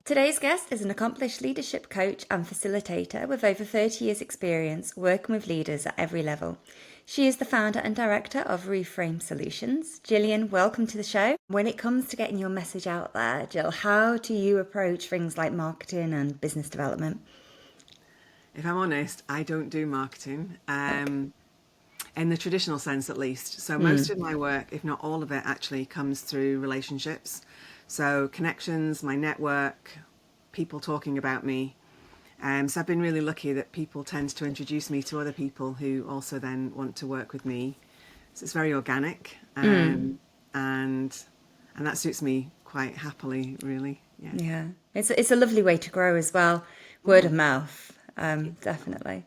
Today's guest is an accomplished leadership coach and facilitator with over 30 years' experience working with leaders at every level. She is the founder and director of Reframe Solutions. Gillian, welcome to the show. When it comes to getting your message out there, Jill, how do you approach things like marketing and business development? If I'm honest, I don't do marketing, in the traditional sense at least. So most of my work, if not all of it, actually comes through relationships. So connections, my network, people talking about me. So I've been really lucky that people tend to introduce me to other people who also then want to work with me. So it's very organic, and that suits me quite happily, really. Yeah. Yeah, it's a lovely way to grow as well. Word of mouth, definitely.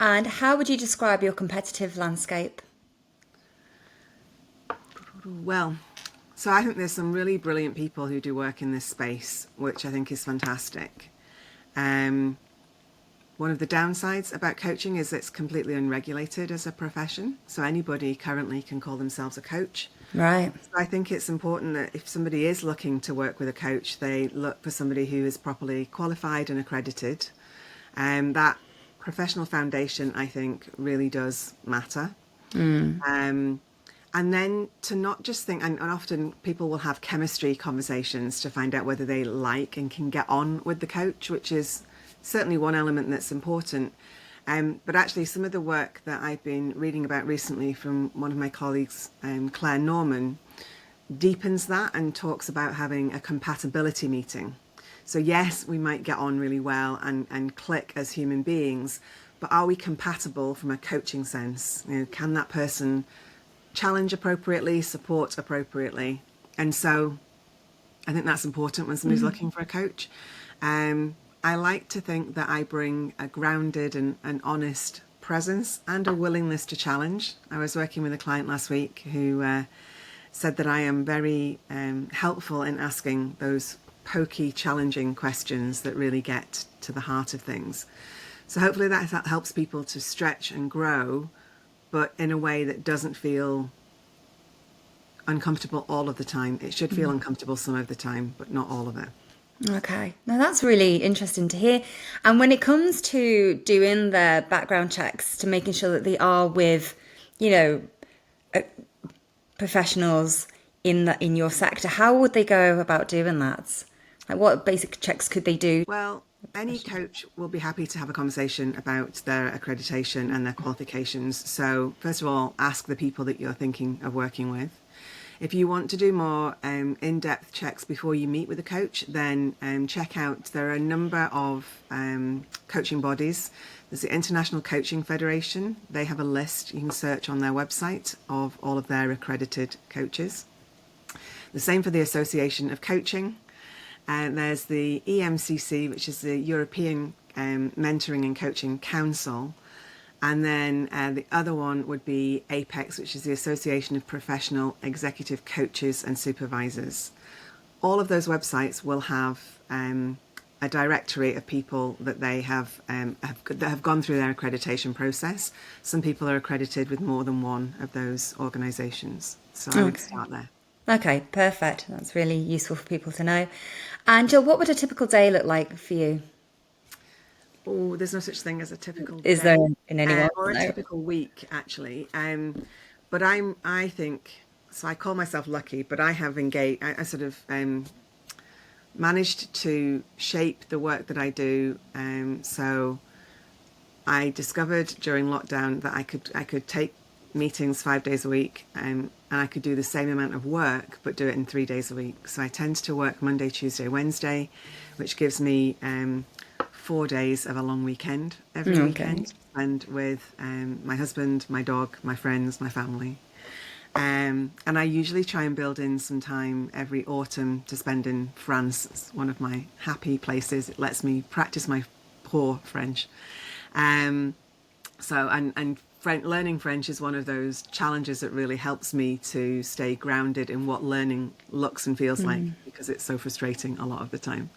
And how would you describe your competitive landscape? Well, so I think there's some really brilliant people who do work in this space, which I think is fantastic. Um, One of the downsides about coaching is it's completely unregulated as a profession. So anybody currently can call themselves a coach. Right. So I think it's important that if somebody is looking to work with a coach, they look for somebody who is properly qualified and accredited. That professional foundation, I think, really does matter. Um, and then to not just think, and often people will have chemistry conversations to find out whether they like and can get on with the coach, which is certainly one element that's important. But actually, some of the work that I've been reading about recently from one of my colleagues, Claire Norman, deepens that and talks about having a compatibility meeting. So yes, we might get on really well and click as human beings, but are we compatible from a coaching sense? You know, can that person challenge appropriately, support appropriately? And so I think that's important when somebody's looking for a coach. I like to think that I bring a grounded and honest presence and a willingness to challenge. I was working with a client last week who said that I am very helpful in asking those pokey, challenging questions that really get to the heart of things. So hopefully that helps people to stretch and grow, but in a way that doesn't feel uncomfortable all of the time. It should feel uncomfortable some of the time, but not all of it. Okay. Now that's really interesting to hear. And when it comes to doing the background checks to making sure that they are with, you know, professionals in your sector, how would they go about doing that? Like what basic checks could they do? Well, any coach will be happy to have a conversation about their accreditation and their qualifications. So, first of all, ask the people that you're thinking of working with. If you want to do more in-depth checks before you meet with a coach, then check out, there are a number of coaching bodies. There's the International Coaching Federation. They have a list, you can search on their website, of all of their accredited coaches. The same for the Association of Coaching. There's the EMCC, which is the European Mentoring and Coaching Council. And then the other one would be APEX, which is the Association of Professional Executive Coaches and Supervisors. All of those websites will have a directory of people that they that have gone through their accreditation process. Some people are accredited with more than one of those organisations. So I would start there. Okay, perfect. That's really useful for people to know. And Jill, what would a typical day look like for you? Oh, there's no such thing as a typical Is there day in anyone? or a No. typical week, actually. But I think, so I call myself lucky, but I have engaged, I sort of managed to shape the work that I do. So I discovered during lockdown that I could take meetings 5 days a week, and I could do the same amount of work but do it in 3 days a week. So I tend to work Monday, Tuesday, Wednesday, which gives me 4 days of a long weekend every weekend, and with my husband, my dog, my friends, my family. And I usually try and build in some time every autumn to spend in France. It's one of my happy places. It lets me practice my poor French. Learning French is one of those challenges that really helps me to stay grounded in what learning looks and feels like, because it's so frustrating a lot of the time.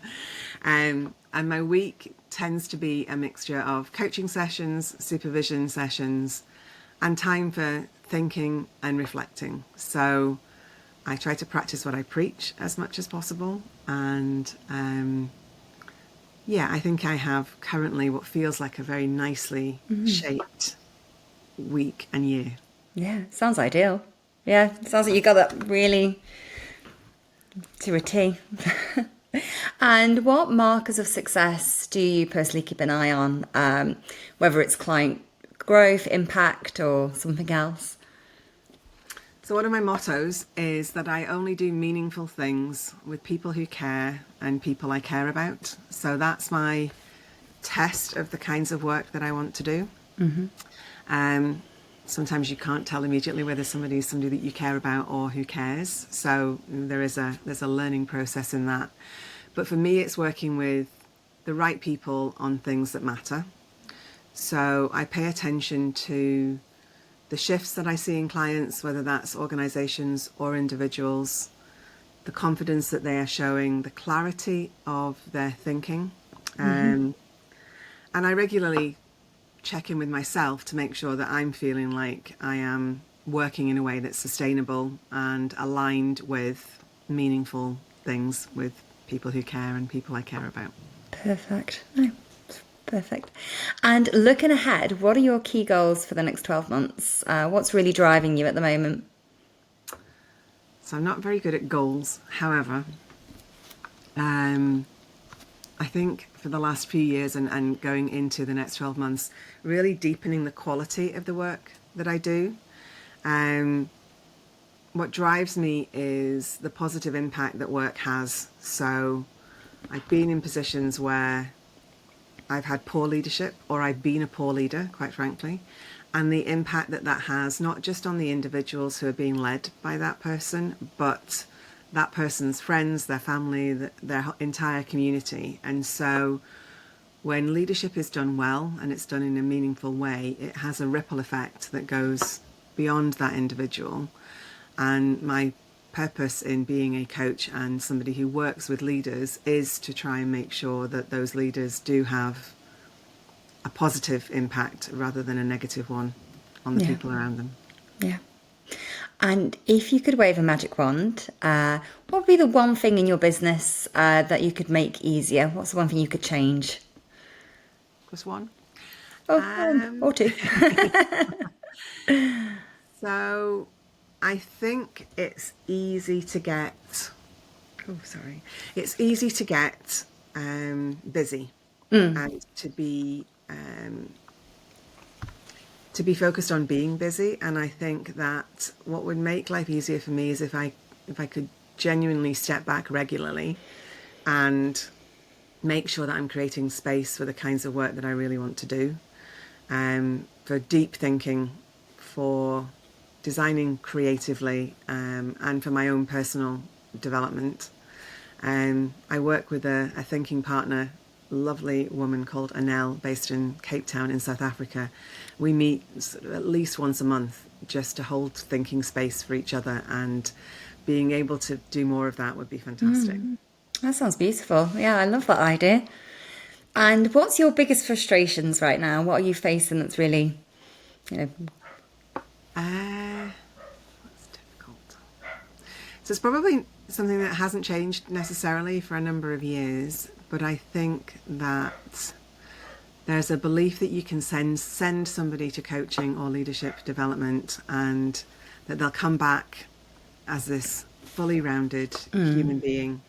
And my week tends to be a mixture of coaching sessions, supervision sessions, and time for thinking and reflecting. So I try to practice what I preach as much as possible. And yeah, I think I have currently what feels like a very nicely shaped week and year. Yeah, sounds ideal. Yeah, sounds like you got that really to a T. And what markers of success do you personally keep an eye on, whether it's client growth, impact, or something else? So, one of my mottos is that I only do meaningful things with people who care and people I care about. So, that's my test of the kinds of work that I want to do. Um, Sometimes you can't tell immediately whether somebody is somebody that you care about or who cares. So, there's a learning process in that. But for me, it's working with the right people on things that matter. So, I pay attention to the shifts that I see in clients, whether that's organizations or individuals, the confidence that they are showing, the clarity of their thinking. And I regularly check in with myself to make sure that I'm feeling like I am working in a way that's sustainable and aligned with meaningful things with people who care and people I care about. Perfect. No, perfect. And looking ahead, what are your key goals for the next 12 months? What's really driving you at the moment? So I'm not very good at goals. However, I think for the last few years and going into the next 12 months, really deepening the quality of the work that I do. What drives me is the positive impact that work has. So I've been in positions where I've had poor leadership, or I've been a poor leader, quite frankly, and the impact that that has, not just on the individuals who are being led by that person, but that person's friends, their family, their entire community. And so when leadership is done well and it's done in a meaningful way, it has a ripple effect that goes beyond that individual. And my purpose in being a coach and somebody who works with leaders is to try and make sure that those leaders do have a positive impact rather than a negative one on the people around them. Yeah. And if you could wave a magic wand, what would be the one thing in your business that you could make easier? What's the one thing you could change? Just one. Or two. So I think it's easy to get. Oh, sorry. It's easy to get busy and to be focused on being busy. And I think that what would make life easier for me is if I could genuinely step back regularly and make sure that I'm creating space for the kinds of work that I really want to do, for deep thinking, for designing creatively, and for my own personal development. I work with a thinking partner, lovely woman called Anel, based in Cape Town in South Africa. We meet sort of at least once a month just to hold thinking space for each other, and being able to do more of that would be fantastic. That sounds beautiful. Yeah, I love that idea. And what's your biggest frustrations right now? What are you facing that's really, you know, That's difficult. So it's probably something that hasn't changed necessarily for a number of years, but I think that there's a belief that you can send somebody to coaching or leadership development, and that they'll come back as this fully rounded human being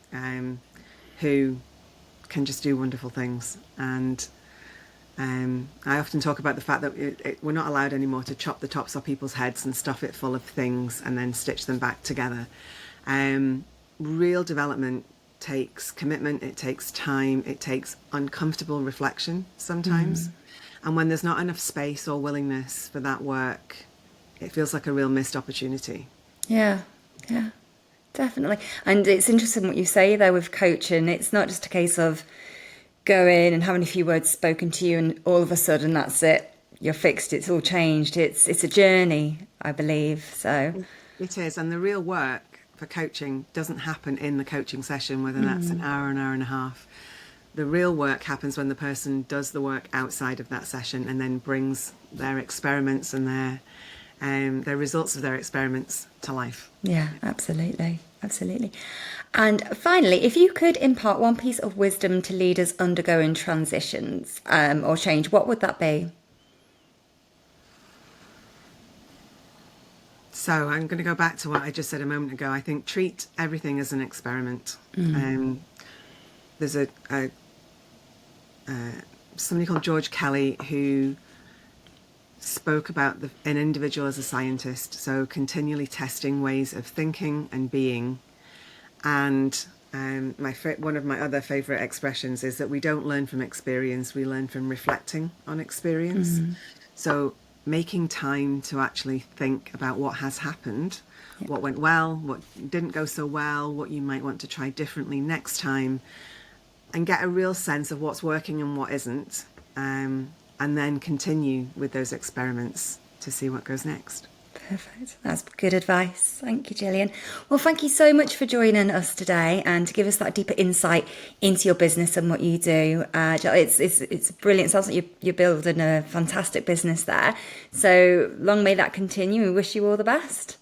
who can just do wonderful things. And I often talk about the fact that we're not allowed anymore to chop the tops off people's heads and stuff it full of things and then stitch them back together. Real development takes commitment, it takes time, it takes uncomfortable reflection sometimes. And when there's not enough space or willingness for that work, it feels like a real missed opportunity. yeah, definitely. And it's interesting what you say there with coaching. It's not just a case of going and having a few words spoken to you and all of a sudden that's it. You're fixed. It's all changed. It's a journey, I believe. So It is, and the real work for coaching doesn't happen in the coaching session, whether that's an hour and a half. The real work happens when the person does the work outside of that session and then brings their experiments and their their results of their experiments to life. Yeah, absolutely. Absolutely. And finally, if you could impart one piece of wisdom to leaders undergoing transitions or change, what would that be? So I'm going to go back to what I just said a moment ago. I think treat everything as an experiment. There's somebody called George Kelly who spoke about an individual as a scientist, so continually testing ways of thinking and being. And one of my other favourite expressions is that we don't learn from experience, we learn from reflecting on experience. So making time to actually think about what has happened, what went well, what didn't go so well, what you might want to try differently next time, and get a real sense of what's working and what isn't, and then continue with those experiments to see what goes next. Perfect. That's good advice. Thank you, Gillian. Well, thank you so much for joining us today and to give us that deeper insight into your business and what you do. It's brilliant. It sounds like you're building a fantastic business there. So long may that continue. We wish you all the best.